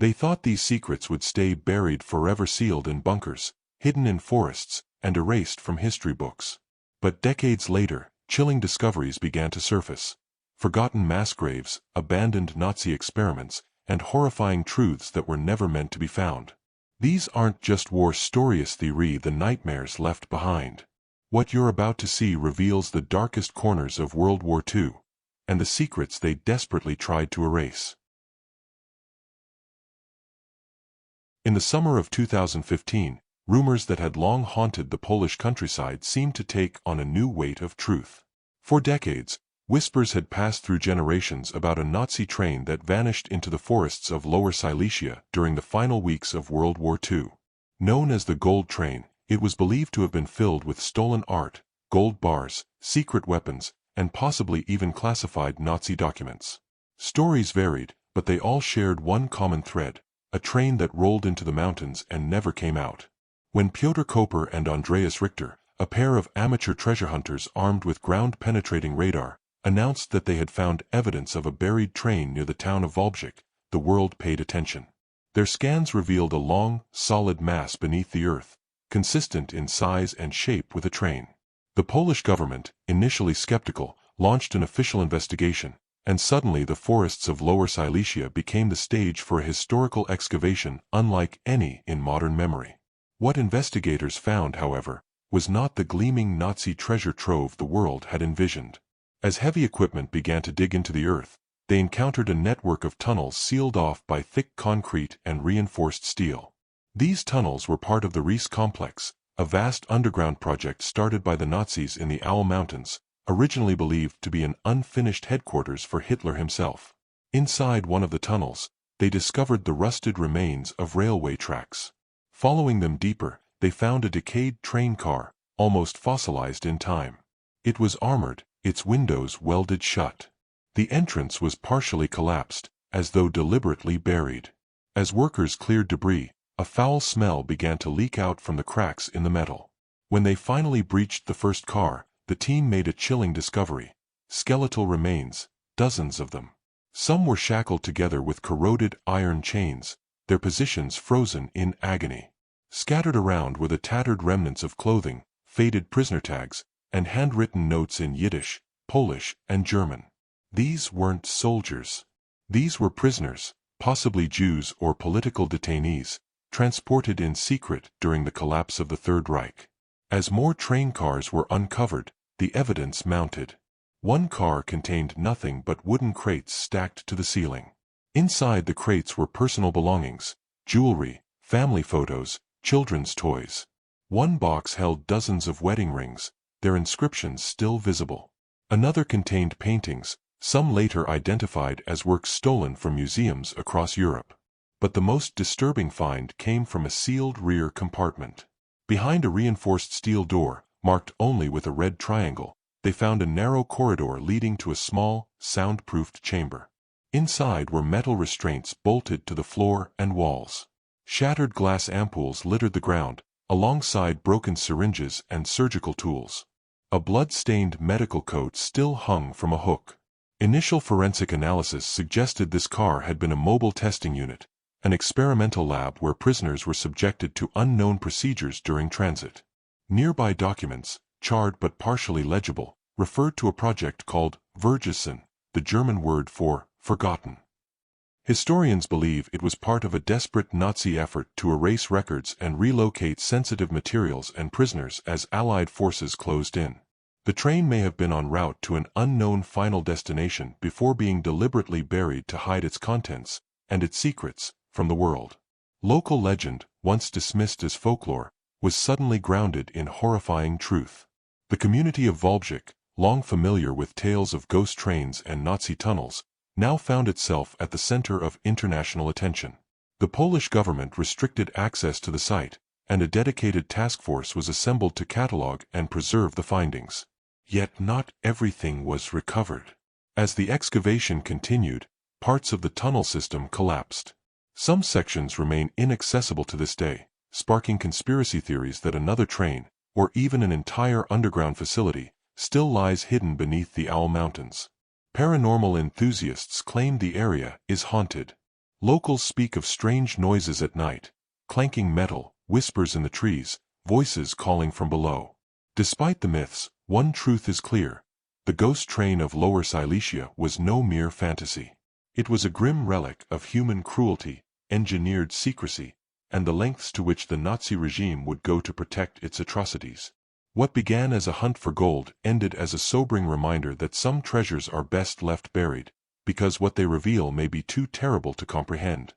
They thought these secrets would stay buried forever, sealed in bunkers, hidden in forests, and erased from history books. But decades later, chilling discoveries began to surface. Forgotten mass graves, abandoned Nazi experiments, and horrifying truths that were never meant to be found. These aren't just war stories, the nightmares left behind. What you're about to see reveals the darkest corners of World War II, and the secrets they desperately tried to erase. In the summer of 2015, rumors that had long haunted the Polish countryside seemed to take on a new weight of truth. For decades, whispers had passed through generations about a Nazi train that vanished into the forests of Lower Silesia during the final weeks of World War II. Known as the Gold Train, it was believed to have been filled with stolen art, gold bars, secret weapons, and possibly even classified Nazi documents. Stories varied, but they all shared one common thread: a train that rolled into the mountains and never came out. When Piotr Koper and Andreas Richter, a pair of amateur treasure hunters armed with ground-penetrating radar, announced that they had found evidence of a buried train near the town of Baltic, the world paid attention. Their scans revealed a long, solid mass beneath the earth, consistent in size and shape with a train. The Polish government, initially skeptical, launched an official investigation, and suddenly the forests of Lower Silesia became the stage for a historical excavation unlike any in modern memory. What investigators found, however, was not the gleaming Nazi treasure trove the world had envisioned. As heavy equipment began to dig into the earth, they encountered a network of tunnels sealed off by thick concrete and reinforced steel. These tunnels were part of the Reese Complex, a vast underground project started by the Nazis in the Owl Mountains, originally believed to be an unfinished headquarters for Hitler himself. Inside one of the tunnels, they discovered the rusted remains of railway tracks. Following them deeper, they found a decayed train car, almost fossilized in time. It was armored, its windows welded shut. The entrance was partially collapsed, as though deliberately buried. As workers cleared debris, a foul smell began to leak out from the cracks in the metal. When they finally breached the first car, the team made a chilling discovery: skeletal remains, dozens of them. Some were shackled together with corroded iron chains, their positions frozen in agony. Scattered around were the tattered remnants of clothing, faded prisoner tags, and handwritten notes in Yiddish, Polish, and German. These weren't soldiers. These were prisoners, possibly Jews or political detainees, transported in secret during the collapse of the Third Reich. As more train cars were uncovered, the evidence mounted. One car contained nothing but wooden crates stacked to the ceiling. Inside the crates were personal belongings, jewelry, family photos, children's toys. One box held dozens of wedding rings, their inscriptions still visible. Another contained paintings, some later identified as works stolen from museums across Europe. But the most disturbing find came from a sealed rear compartment. Behind a reinforced steel door, marked only with a red triangle, they found a narrow corridor leading to a small, soundproofed chamber. Inside were metal restraints bolted to the floor and walls. Shattered glass ampoules littered the ground, alongside broken syringes and surgical tools. A blood-stained medical coat still hung from a hook. Initial forensic analysis suggested this car had been a mobile testing unit, an experimental lab where prisoners were subjected to unknown procedures during transit. Nearby documents, charred but partially legible, referred to a project called Vergessen, the German word for forgotten. Historians believe it was part of a desperate Nazi effort to erase records and relocate sensitive materials and prisoners as Allied forces closed in. The train may have been en route to an unknown final destination before being deliberately buried to hide its contents, and its secrets, from the world. Local legend, once dismissed as folklore, was suddenly grounded in horrifying truth. The community of Baltic, long familiar with tales of ghost trains and Nazi tunnels, now found itself at the center of international attention. The Polish government restricted access to the site, and a dedicated task force was assembled to catalog and preserve the findings. Yet not everything was recovered. As the excavation continued, parts of the tunnel system collapsed. Some sections remain inaccessible to this day, sparking conspiracy theories that another train, or even an entire underground facility, still lies hidden beneath the Owl Mountains. Paranormal enthusiasts claim the area is haunted. Locals speak of strange noises at night, clanking metal, whispers in the trees, voices calling from below. Despite the myths, one truth is clear: the ghost train of Lower Silesia was no mere fantasy. It was a grim relic of human cruelty, engineered secrecy, and the lengths to which the Nazi regime would go to protect its atrocities. What began as a hunt for gold ended as a sobering reminder that some treasures are best left buried, because what they reveal may be too terrible to comprehend.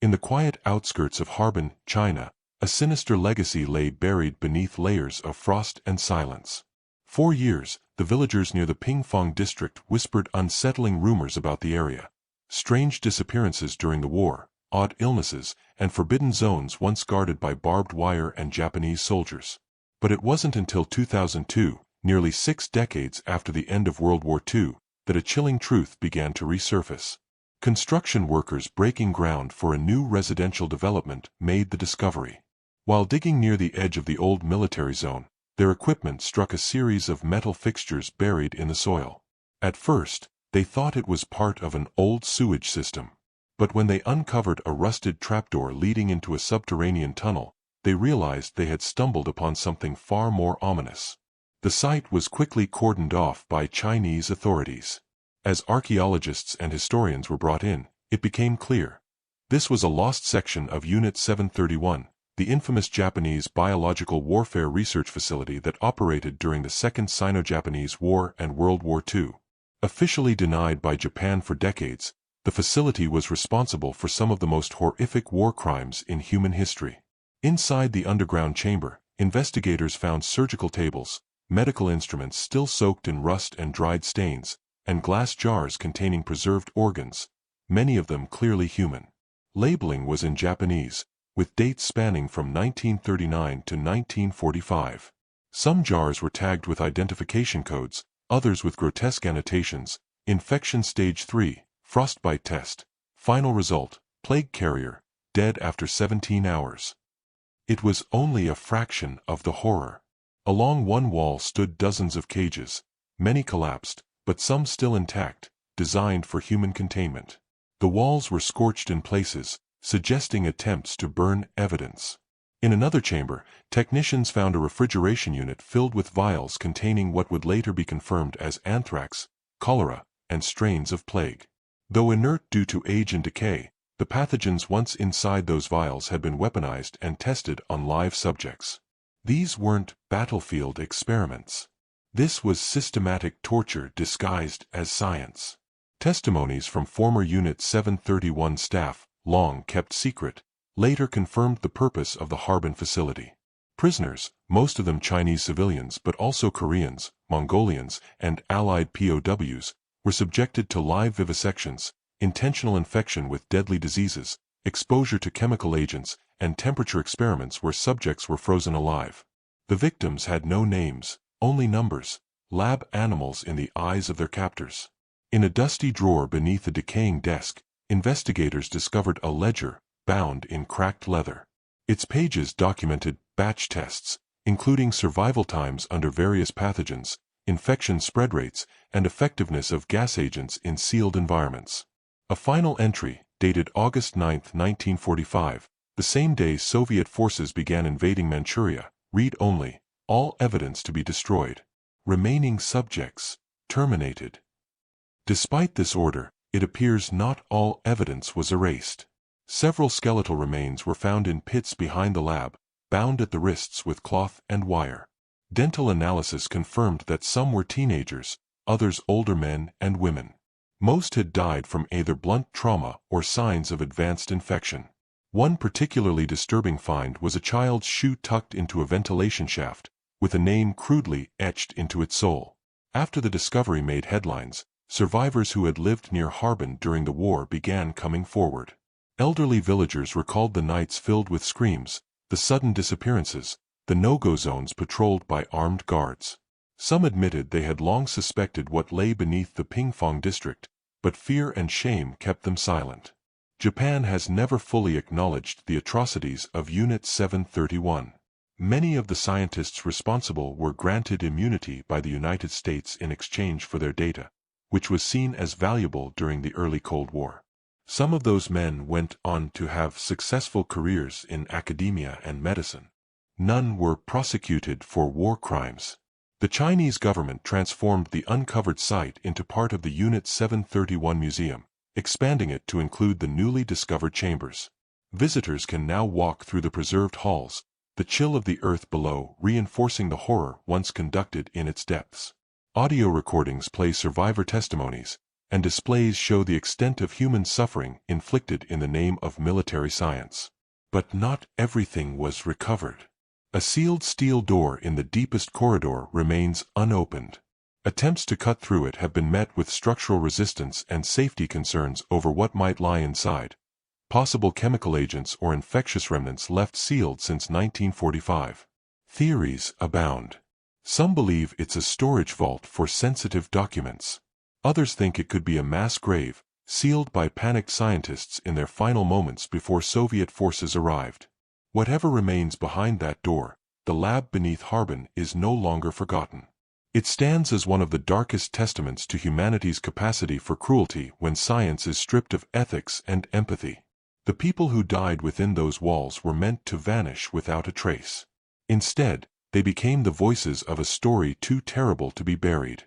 In the quiet outskirts of Harbin, China, a sinister legacy lay buried beneath layers of frost and silence. For years, the villagers near the Pingfang district whispered unsettling rumors about the area. Strange disappearances during the war, odd illnesses, and forbidden zones once guarded by barbed wire and Japanese soldiers. But it wasn't until 2002, nearly 6 decades after the end of World War II, that a chilling truth began to resurface. Construction workers breaking ground for a new residential development made the discovery. While digging near the edge of the old military zone, their equipment struck a series of metal fixtures buried in the soil. At first, they thought it was part of an old sewage system. But when they uncovered a rusted trapdoor leading into a subterranean tunnel, they realized they had stumbled upon something far more ominous. The site was quickly cordoned off by Chinese authorities. As archaeologists and historians were brought in, it became clear. This was a lost section of Unit 731, the infamous Japanese biological warfare research facility that operated during the Second Sino-Japanese War and World War II. Officially denied by Japan for decades, the facility was responsible for some of the most horrific war crimes in human history. Inside the underground chamber, investigators found surgical tables, medical instruments still soaked in rust and dried stains, and glass jars containing preserved organs, many of them clearly human. Labeling was in Japanese, with dates spanning from 1939 to 1945. Some jars were tagged with identification codes, others with grotesque annotations: infection stage 3, frostbite test, final result, plague carrier, dead after 17 hours. It was only a fraction of the horror. Along one wall stood dozens of cages, many collapsed, but some still intact, designed for human containment. The walls were scorched in places, suggesting attempts to burn evidence. In another chamber, technicians found a refrigeration unit filled with vials containing what would later be confirmed as anthrax, cholera, and strains of plague. Though inert due to age and decay, the pathogens once inside those vials had been weaponized and tested on live subjects. These weren't battlefield experiments. This was systematic torture disguised as science. Testimonies from former Unit 731 staff, long kept secret, later confirmed the purpose of the Harbin facility. Prisoners, most of them Chinese civilians but also Koreans, Mongolians, and Allied POWs, were subjected to live vivisections, intentional infection with deadly diseases, exposure to chemical agents, and temperature experiments where subjects were frozen alive. The victims had no names, only numbers, lab animals in the eyes of their captors. In a dusty drawer beneath a decaying desk, investigators discovered a ledger, bound in cracked leather. Its pages documented batch tests, including survival times under various pathogens, infection spread rates, and effectiveness of gas agents in sealed environments. A final entry, dated August 9, 1945, the same day Soviet forces began invading Manchuria, read only: all evidence to be destroyed. Remaining subjects terminated. Despite this order, it appears not all evidence was erased. Several skeletal remains were found in pits behind the lab, bound at the wrists with cloth and wire. Dental analysis confirmed that some were teenagers, others older men and women. Most had died from either blunt trauma or signs of advanced infection. One particularly disturbing find was a child's shoe tucked into a ventilation shaft, with a name crudely etched into its sole. After the discovery made headlines, survivors who had lived near Harbin during the war began coming forward. Elderly villagers recalled the nights filled with screams, the sudden disappearances, the no-go zones patrolled by armed guards. Some admitted they had long suspected what lay beneath the Pingfang district, but fear and shame kept them silent. Japan has never fully acknowledged the atrocities of Unit 731. Many of the scientists responsible were granted immunity by the United States in exchange for their data, which was seen as valuable during the early Cold War. Some of those men went on to have successful careers in academia and medicine. None were prosecuted for war crimes. The Chinese government transformed the uncovered site into part of the Unit 731 Museum, expanding it to include the newly discovered chambers. Visitors can now walk through the preserved halls, the chill of the earth below reinforcing the horror once conducted in its depths. Audio recordings play survivor testimonies, and displays show the extent of human suffering inflicted in the name of military science. But not everything was recovered. A sealed steel door in the deepest corridor remains unopened. Attempts to cut through it have been met with structural resistance and safety concerns over what might lie inside. Possible chemical agents or infectious remnants left sealed since 1945. Theories abound. Some believe it's a storage vault for sensitive documents. Others think it could be a mass grave, sealed by panicked scientists in their final moments before Soviet forces arrived. Whatever remains behind that door, the lab beneath Harbin is no longer forgotten. It stands as one of the darkest testaments to humanity's capacity for cruelty when science is stripped of ethics and empathy. The people who died within those walls were meant to vanish without a trace. Instead, they became the voices of a story too terrible to be buried.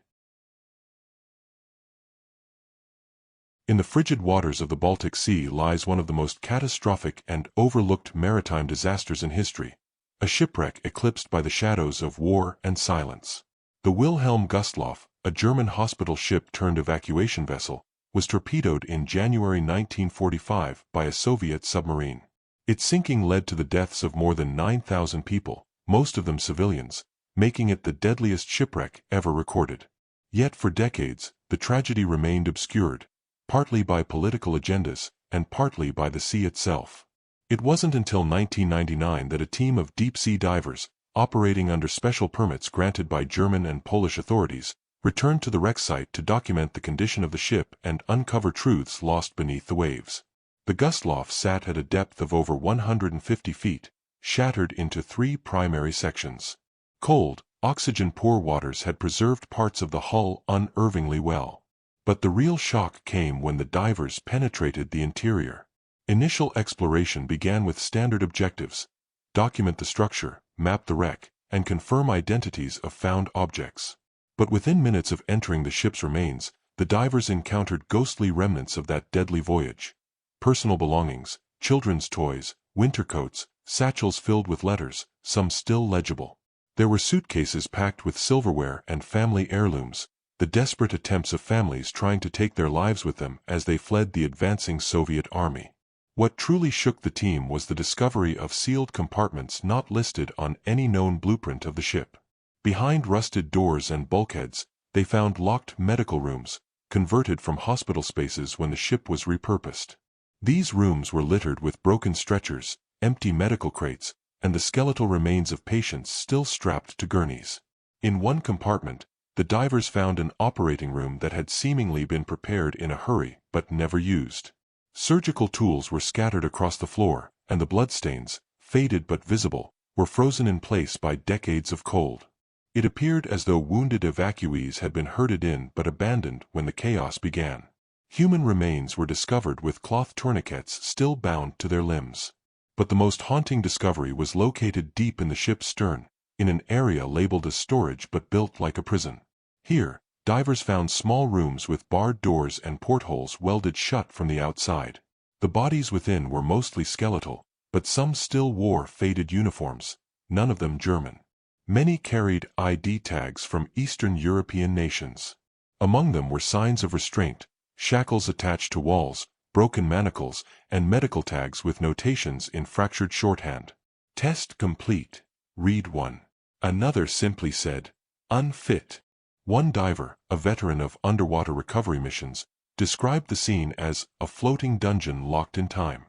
In the frigid waters of the Baltic Sea lies one of the most catastrophic and overlooked maritime disasters in history, a shipwreck eclipsed by the shadows of war and silence. The Wilhelm Gustloff, a German hospital ship turned evacuation vessel, was torpedoed in January 1945 by a Soviet submarine. Its sinking led to the deaths of more than 9,000 people, most of them civilians, making it the deadliest shipwreck ever recorded. Yet for decades, the tragedy remained obscured, partly by political agendas, and partly by the sea itself. It wasn't until 1999 that a team of deep-sea divers, operating under special permits granted by German and Polish authorities, returned to the wreck site to document the condition of the ship and uncover truths lost beneath the waves. The Gustloff sat at a depth of over 150 feet, shattered into 3 primary sections. Cold, oxygen-poor waters had preserved parts of the hull unerringly well. But the real shock came when the divers penetrated the interior. Initial exploration began with standard objectives: document the structure, map the wreck, and confirm identities of found objects. But within minutes of entering the ship's remains, the divers encountered ghostly remnants of that deadly voyage. Personal belongings, children's toys, winter coats, satchels filled with letters, some still legible. There were suitcases packed with silverware and family heirlooms, the desperate attempts of families trying to take their lives with them as they fled the advancing Soviet army. What truly shook the team was the discovery of sealed compartments not listed on any known blueprint of the ship. Behind rusted doors and bulkheads, they found locked medical rooms, converted from hospital spaces when the ship was repurposed. These rooms were littered with broken stretchers, empty medical crates, and the skeletal remains of patients still strapped to gurneys. In one compartment, the divers found an operating room that had seemingly been prepared in a hurry but never used. Surgical tools were scattered across the floor, and the bloodstains, faded but visible, were frozen in place by decades of cold. It appeared as though wounded evacuees had been herded in but abandoned when the chaos began. Human remains were discovered with cloth tourniquets still bound to their limbs. But the most haunting discovery was located deep in the ship's stern, in an area labeled as storage but built like a prison. Here, divers found small rooms with barred doors and portholes welded shut from the outside. The bodies within were mostly skeletal, but some still wore faded uniforms, none of them German. Many carried ID tags from Eastern European nations. Among them were signs of restraint, shackles attached to walls, broken manacles, and medical tags with notations in fractured shorthand. Test complete. Read 1. Another simply said, unfit. One diver, a veteran of underwater recovery missions, described the scene as a floating dungeon locked in time.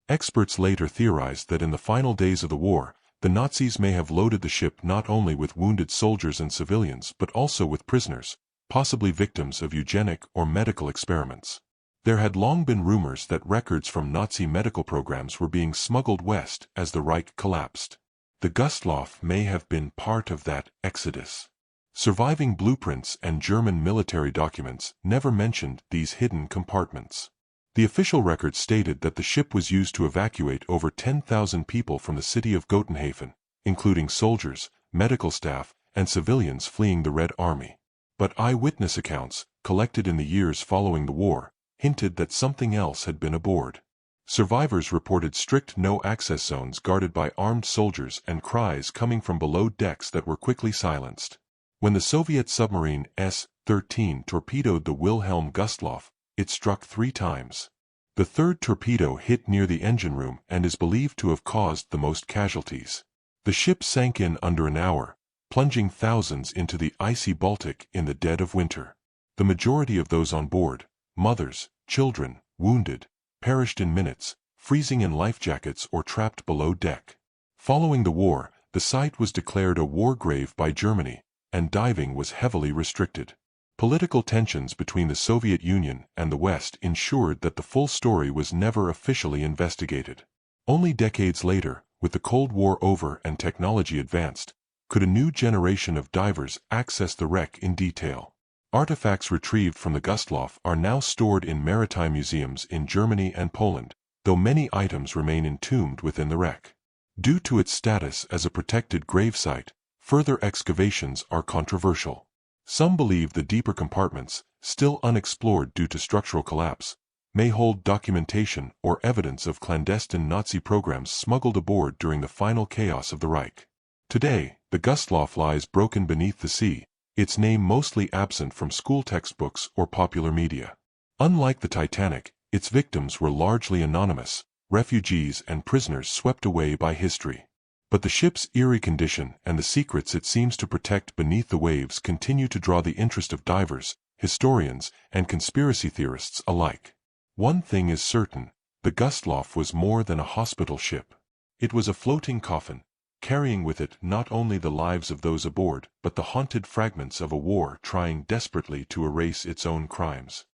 Experts later theorized that in the final days of the war, the Nazis may have loaded the ship not only with wounded soldiers and civilians but also with prisoners, possibly victims of eugenic or medical experiments. There had long been rumors that records from Nazi medical programs were being smuggled west as the Reich collapsed. The Gustloff may have been part of that exodus. Surviving blueprints and German military documents never mentioned these hidden compartments. The official record stated that the ship was used to evacuate over 10,000 people from the city of Gotenhafen, including soldiers, medical staff, and civilians fleeing the Red Army. But eyewitness accounts, collected in the years following the war, hinted that something else had been aboard. Survivors reported strict no-access zones guarded by armed soldiers and cries coming from below decks that were quickly silenced. When the Soviet submarine S-13 torpedoed the Wilhelm Gustloff, it struck 3 times. The third torpedo hit near the engine room and is believed to have caused the most casualties. The ship sank in under an hour, plunging thousands into the icy Baltic in the dead of winter. The majority of those on board, mothers, children, wounded, perished in minutes, freezing in life jackets or trapped below deck. Following the war, the site was declared a war grave by Germany, and diving was heavily restricted. Political tensions between the Soviet Union and the West ensured that the full story was never officially investigated. Only decades later, with the Cold War over and technology advanced, could a new generation of divers access the wreck in detail. Artifacts retrieved from the Gustloff are now stored in maritime museums in Germany and Poland, though many items remain entombed within the wreck. Due to its status as a protected gravesite, further excavations are controversial. Some believe the deeper compartments, still unexplored due to structural collapse, may hold documentation or evidence of clandestine Nazi programs smuggled aboard during the final chaos of the Reich. Today, the Gustloff lies broken beneath the sea, its name mostly absent from school textbooks or popular media. Unlike the Titanic, its victims were largely anonymous, refugees and prisoners swept away by history. But the ship's eerie condition and the secrets it seems to protect beneath the waves continue to draw the interest of divers, historians, and conspiracy theorists alike. One thing is certain, the Gustloff was more than a hospital ship. It was a floating coffin, carrying with it not only the lives of those aboard, but the haunted fragments of a war trying desperately to erase its own crimes.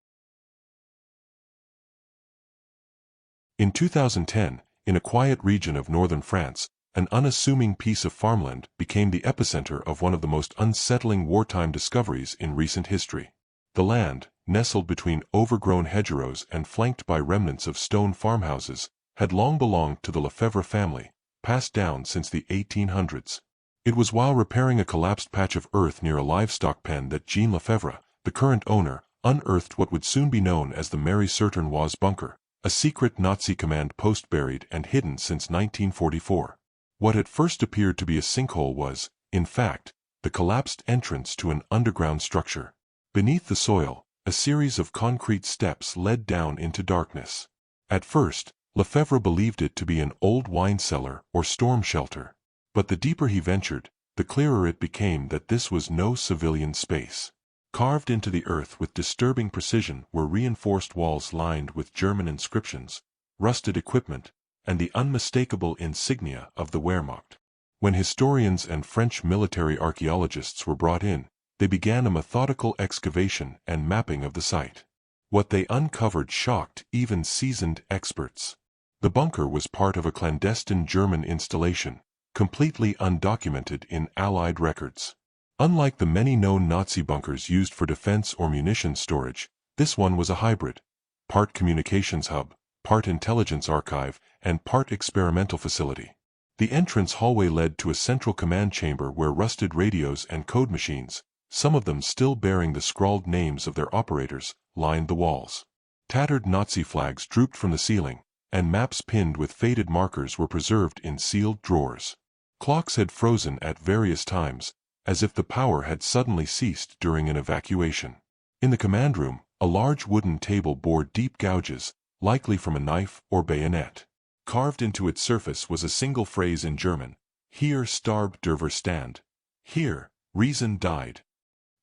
In 2010, in a quiet region of northern France, an unassuming piece of farmland became the epicenter of one of the most unsettling wartime discoveries in recent history. The land, nestled between overgrown hedgerows and flanked by remnants of stone farmhouses, had long belonged to the Lefebvre family, passed down since the 1800s. It was while repairing a collapsed patch of earth near a livestock pen that Jean Lefebvre, the current owner, unearthed what would soon be known as the Mary Certenoise bunker, a secret Nazi command post buried and hidden since 1944. What at first appeared to be a sinkhole was, in fact, the collapsed entrance to an underground structure. Beneath the soil, a series of concrete steps led down into darkness. At first, Lefebvre believed it to be an old wine cellar or storm shelter. But the deeper he ventured, the clearer it became that this was no civilian space. Carved into the earth with disturbing precision were reinforced walls lined with German inscriptions, rusted equipment, and the unmistakable insignia of the Wehrmacht. When historians and French military archaeologists were brought in, they began a methodical excavation and mapping of the site. What they uncovered shocked even seasoned experts. The bunker was part of a clandestine German installation, completely undocumented in Allied records. Unlike the many known Nazi bunkers used for defense or munitions storage, this one was a hybrid, part communications hub, part intelligence archive, and part experimental facility. The entrance hallway led to a central command chamber where rusted radios and code machines, some of them still bearing the scrawled names of their operators, lined the walls. Tattered Nazi flags drooped from the ceiling, and maps pinned with faded markers were preserved in sealed drawers. Clocks had frozen at various times, as if the power had suddenly ceased during an evacuation. In the command room, a large wooden table bore deep gouges, likely from a knife or bayonet. Carved into its surface was a single phrase in German, "Hier starb der Verstand." Here, reason died.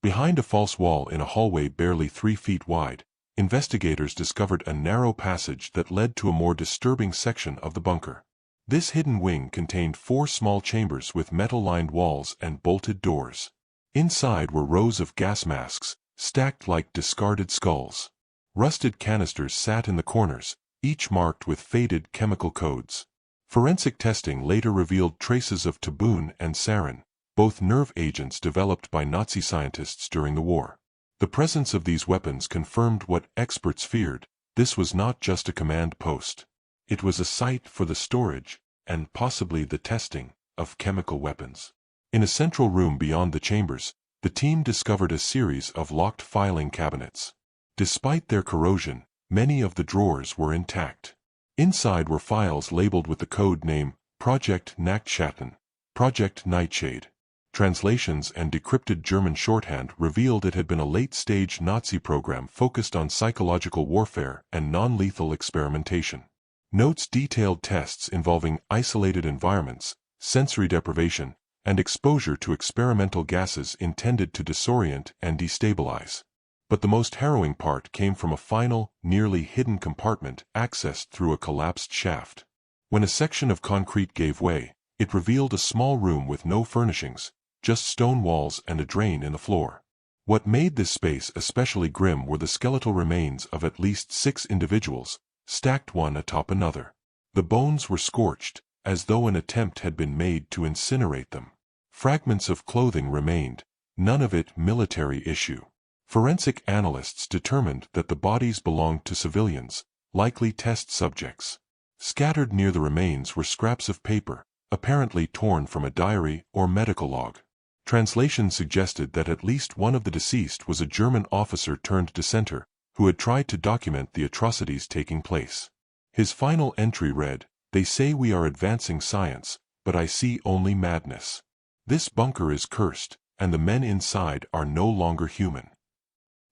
Behind a false wall in a hallway barely 3 feet wide, investigators discovered a narrow passage that led to a more disturbing section of the bunker. This hidden wing contained 4 small chambers with metal-lined walls and bolted doors. Inside were rows of gas masks, stacked like discarded skulls. Rusted canisters sat in the corners, each marked with faded chemical codes. Forensic testing later revealed traces of taboon and sarin, both nerve agents developed by Nazi scientists during the war. The presence of these weapons confirmed what experts feared: this was not just a command post. It was a site for the storage, and possibly the testing, of chemical weapons. In a central room beyond the chambers, the team discovered a series of locked filing cabinets. Despite their corrosion, many of the drawers were intact. Inside were files labeled with the code name Project Nachtschatten, Project Nightshade. Translations and decrypted German shorthand revealed it had been a late-stage Nazi program focused on psychological warfare and non-lethal experimentation. Notes detailed tests involving isolated environments, sensory deprivation, and exposure to experimental gases intended to disorient and destabilize. But the most harrowing part came from a final, nearly hidden compartment accessed through a collapsed shaft. When a section of concrete gave way, it revealed a small room with no furnishings, just stone walls and a drain in the floor. What made this space especially grim were the skeletal remains of at least 6 individuals, stacked one atop another. The bones were scorched, as though an attempt had been made to incinerate them. Fragments of clothing remained, none of it military issue. Forensic analysts determined that the bodies belonged to civilians, likely test subjects. Scattered near the remains were scraps of paper, apparently torn from a diary or medical log. Translation suggested that at least one of the deceased was a German officer turned dissenter, who had tried to document the atrocities taking place. His final entry read, "They say we are advancing science, but I see only madness. This bunker is cursed, and the men inside are no longer human."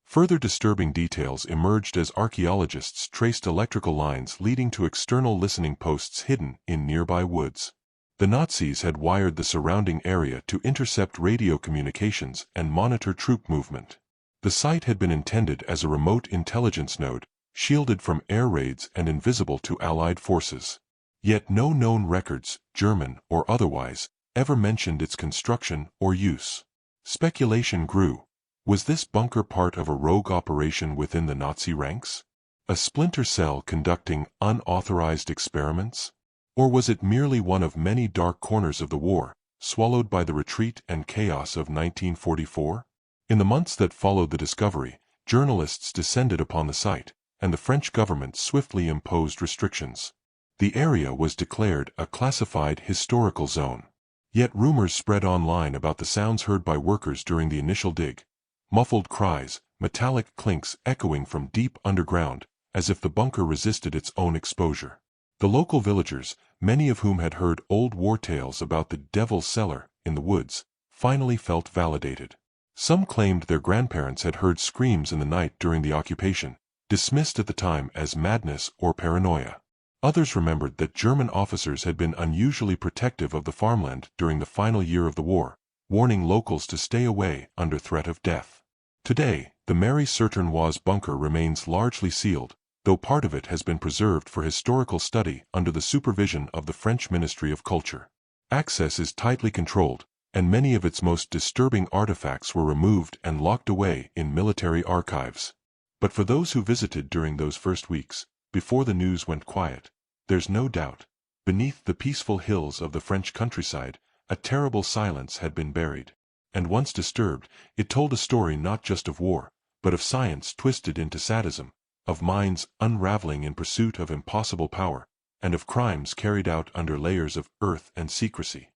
Further disturbing details emerged as archaeologists traced electrical lines leading to external listening posts hidden in nearby woods. The Nazis had wired the surrounding area to intercept radio communications and monitor troop movement. The site had been intended as a remote intelligence node, shielded from air raids and invisible to Allied forces. Yet no known records, German or otherwise, ever mentioned its construction or use. Speculation grew. Was this bunker part of a rogue operation within the Nazi ranks? A splinter cell conducting unauthorized experiments? Or was it merely one of many dark corners of the war, swallowed by the retreat and chaos of 1944? In the months that followed the discovery, journalists descended upon the site, and the French government swiftly imposed restrictions. The area was declared a classified historical zone. Yet rumors spread online about the sounds heard by workers during the initial dig. Muffled cries, metallic clinks echoing from deep underground, as if the bunker resisted its own exposure. The local villagers, many of whom had heard old war tales about the Devil's Cellar in the woods, finally felt validated. Some claimed their grandparents had heard screams in the night during the occupation, dismissed at the time as madness or paranoia. Others remembered that German officers had been unusually protective of the farmland during the final year of the war, warning locals to stay away under threat of death. Today, the Marie-Certenoise bunker remains largely sealed, though part of it has been preserved for historical study under the supervision of the French Ministry of Culture. Access is tightly controlled, and many of its most disturbing artifacts were removed and locked away in military archives. But for those who visited during those first weeks, before the news went quiet, there's no doubt, beneath the peaceful hills of the French countryside, a terrible silence had been buried. And once disturbed, it told a story not just of war, but of science twisted into sadism, of minds unraveling in pursuit of impossible power, and of crimes carried out under layers of earth and secrecy.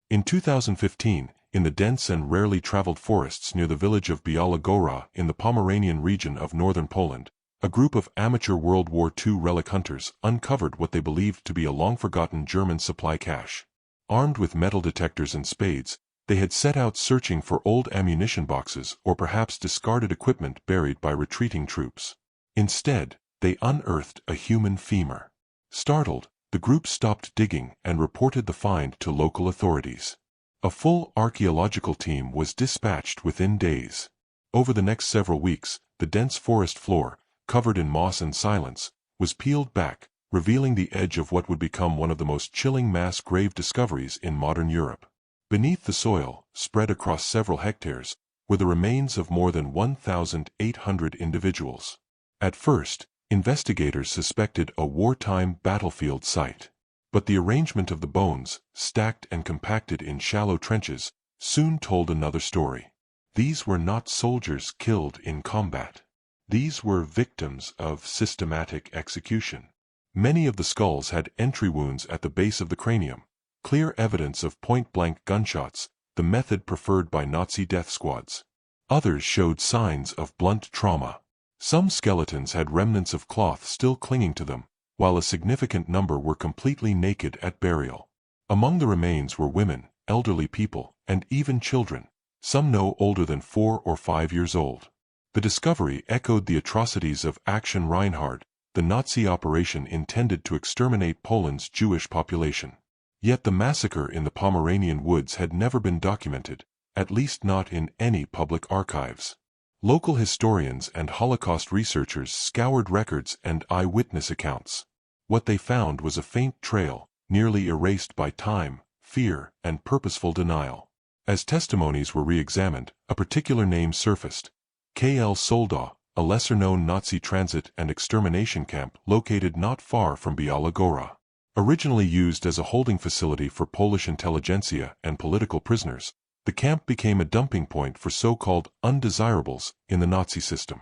In 2015, in the dense and rarely traveled forests near the village of Biała Góra in the Pomeranian region of northern Poland, a group of amateur World War II relic hunters uncovered what they believed to be a long-forgotten German supply cache. Armed with metal detectors and spades, they had set out searching for old ammunition boxes or perhaps discarded equipment buried by retreating troops. Instead, they unearthed a human femur. Startled, the group stopped digging and reported the find to local authorities. A full archaeological team was dispatched within days. Over the next several weeks, the dense forest floor, covered in moss and silence, was peeled back, revealing the edge of what would become one of the most chilling mass grave discoveries in modern Europe. Beneath the soil, spread across several hectares, were the remains of more than 1,800 individuals. At first, investigators suspected a wartime battlefield site. But the arrangement of the bones, stacked and compacted in shallow trenches, soon told another story. These were not soldiers killed in combat. These were victims of systematic execution. Many of the skulls had entry wounds at the base of the cranium, clear evidence of point-blank gunshots, the method preferred by Nazi death squads. Others showed signs of blunt trauma. Some skeletons had remnants of cloth still clinging to them, while a significant number were completely naked at burial. Among the remains were women, elderly people, and even children, some no older than 4 or 5 years old. The discovery echoed the atrocities of Action Reinhard, the Nazi operation intended to exterminate Poland's Jewish population. Yet the massacre in the Pomeranian woods had never been documented, at least not in any public archives. Local historians and Holocaust researchers scoured records and eyewitness accounts. What they found was a faint trail, nearly erased by time, fear, and purposeful denial. As testimonies were re-examined, a particular name surfaced: KL Solda, a lesser-known Nazi transit and extermination camp located not far from Biała Góra. Originally used as a holding facility for Polish intelligentsia and political prisoners, the camp became a dumping point for so-called undesirables in the Nazi system.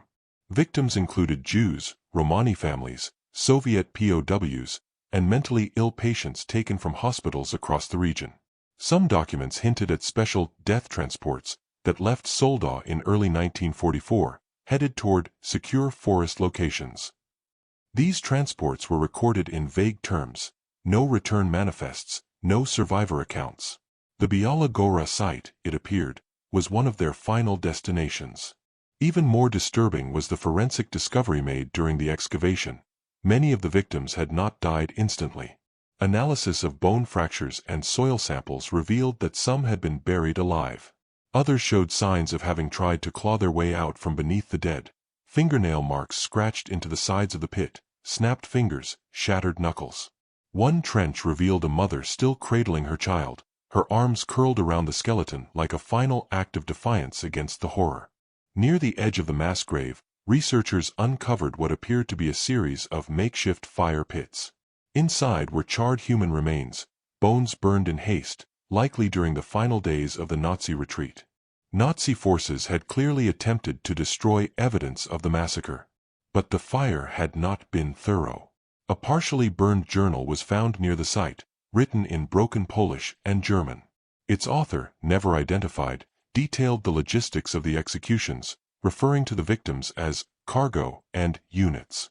Victims included Jews, Romani families, Soviet POWs, and mentally ill patients taken from hospitals across the region. Some documents hinted at special death transports that left Solda in early 1944, headed toward secure forest locations. These transports were recorded in vague terms: no return manifests, no survivor accounts. The Biała Góra site, it appeared, was one of their final destinations. Even more disturbing was the forensic discovery made during the excavation. Many of the victims had not died instantly. Analysis of bone fractures and soil samples revealed that some had been buried alive. Others showed signs of having tried to claw their way out from beneath the dead: fingernail marks scratched into the sides of the pit, snapped fingers, shattered knuckles. One trench revealed a mother still cradling her child, her arms curled around the skeleton like a final act of defiance against the horror. Near the edge of the mass grave, researchers uncovered what appeared to be a series of makeshift fire pits. Inside were charred human remains, bones burned in haste, likely during the final days of the Nazi retreat. Nazi forces had clearly attempted to destroy evidence of the massacre. But the fire had not been thorough. A partially burned journal was found near the site, written in broken Polish and German. Its author, never identified, detailed the logistics of the executions, referring to the victims as cargo and units.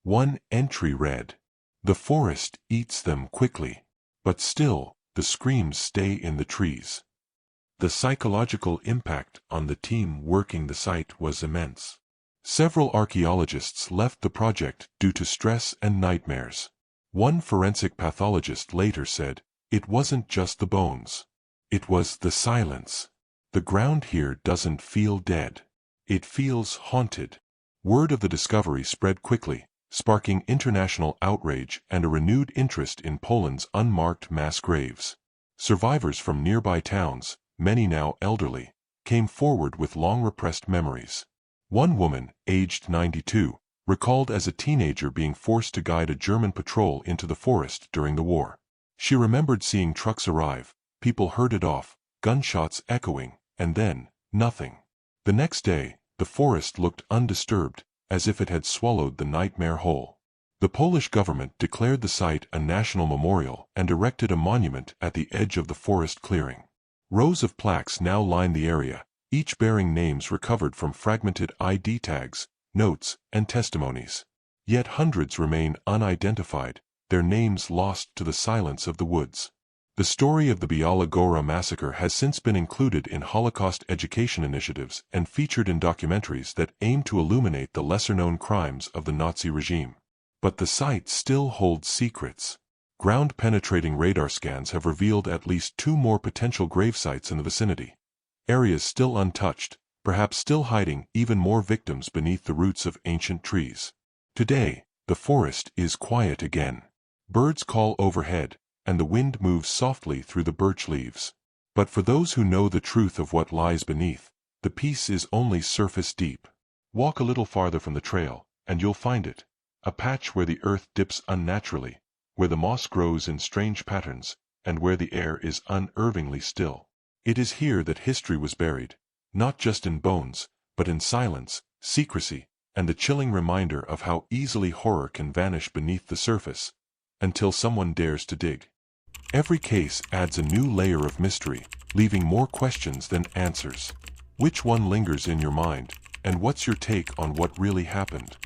One entry read, "The forest eats them quickly, but still, the screams stay in the trees." The psychological impact on the team working the site was immense. Several archaeologists left the project due to stress and nightmares. One forensic pathologist later said, "It wasn't just the bones. It was the silence. The ground here doesn't feel dead. It feels haunted." Word of the discovery spread quickly, sparking international outrage and a renewed interest in Poland's unmarked mass graves. Survivors from nearby towns, many now elderly, came forward with long-repressed memories. One woman, aged 92, recalled as a teenager being forced to guide a German patrol into the forest during the war. She remembered seeing trucks arrive, people herded off, gunshots echoing, and then, nothing. The next day, the forest looked undisturbed, as if it had swallowed the nightmare whole. The Polish government declared the site a national memorial and erected a monument at the edge of the forest clearing. Rows of plaques now line the area, each bearing names recovered from fragmented ID tags, notes, and testimonies. Yet hundreds remain unidentified, their names lost to the silence of the woods. The story of the Biała Góra massacre has since been included in Holocaust education initiatives and featured in documentaries that aim to illuminate the lesser-known crimes of the Nazi regime. But the site still holds secrets. Ground-penetrating radar scans have revealed at least 2 more potential grave sites in the vicinity. Areas still untouched, perhaps still hiding even more victims beneath the roots of ancient trees. Today, the forest is quiet again. Birds call overhead, and the wind moves softly through the birch leaves. But for those who know the truth of what lies beneath, the peace is only surface deep. Walk a little farther from the trail, and you'll find it. A patch where the earth dips unnaturally, where the moss grows in strange patterns, and where the air is unnervingly still. It is here that history was buried, not just in bones, but in silence, secrecy, and the chilling reminder of how easily horror can vanish beneath the surface, until someone dares to dig. Every case adds a new layer of mystery, leaving more questions than answers. Which one lingers in your mind, and what's your take on what really happened?